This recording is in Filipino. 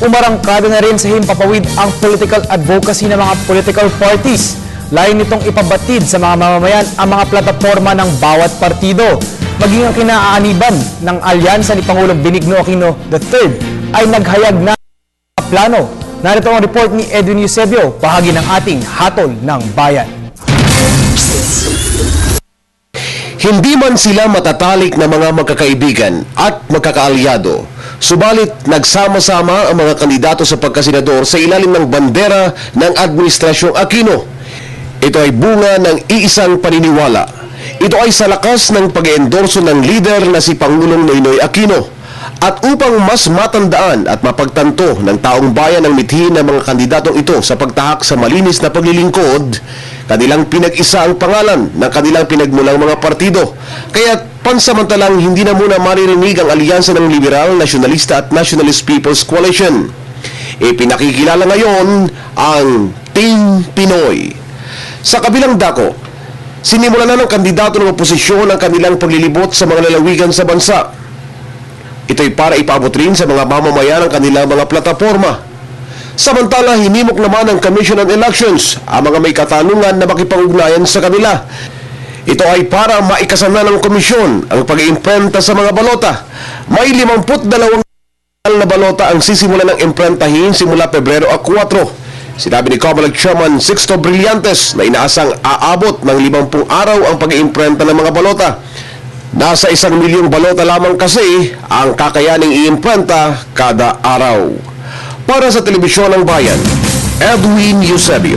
Umarangkada na rin sa himpapawid ang political advocacy ng mga political parties. Layo nitong ipabatid sa mga mamamayan ang mga plataforma ng bawat partido. Maging ang kinaaaniban ng alyansa ni Pangulong Benigno Aquino III ay naghayag na plano. Narito ang report ni Edwin Eusebio, bahagi ng ating Hatol ng Bayan. Hindi man sila matatalik na mga magkakaibigan at magkakaalyado, subalit nagsama-sama ang mga kandidato sa pagkasenador sa ilalim ng bandera ng Administrasyong Aquino. Ito ay bunga ng iisang paniniwala. Ito ay sa lakas ng pag-endorso ng leader na si Pangulong Noynoy Aquino. At upang mas matandaan at mapagtanto ng taong bayan ang mithin ng mga kandidatong ito sa pagtahak sa malinis na paglilingkod, kanilang pinag-isa ang pangalan ng kanilang pinagmulang mga partido. Kaya pansamantalang hindi na muna maririnig ang alyansa ng Liberal, Nasyonalista at Nationalist People's Coalition. Ipinakikilala ngayon ang Team Pinoy. Sa kabilang dako, sinimulan na ng kandidato ng oposisyon ang kanilang paglilibot sa mga lalawigan sa bansa. Ito'y para ipaabot rin sa mga mamamayan ang kanilang mga plataforma. Samantala, hinimok naman ng Commission on Elections ang mga may katanungan na makipag-ugnayan sa kanila. Ito ay para maikasana ng komisyon ang pag-iimprenta sa mga balota. May 52 na balota ang sisimulan ng imprentahin simula Pebrero 4. Sinabi ni COMELEC Chairman Sixto Brillantes na inaasang aabot ng 50 araw ang pag-iimprenta ng mga balota. Nasa 1 milyong balota lamang kasi ang kakayaning iimprenta kada araw. Para sa Telebisyon ng Bayan, Edwin Eusebio.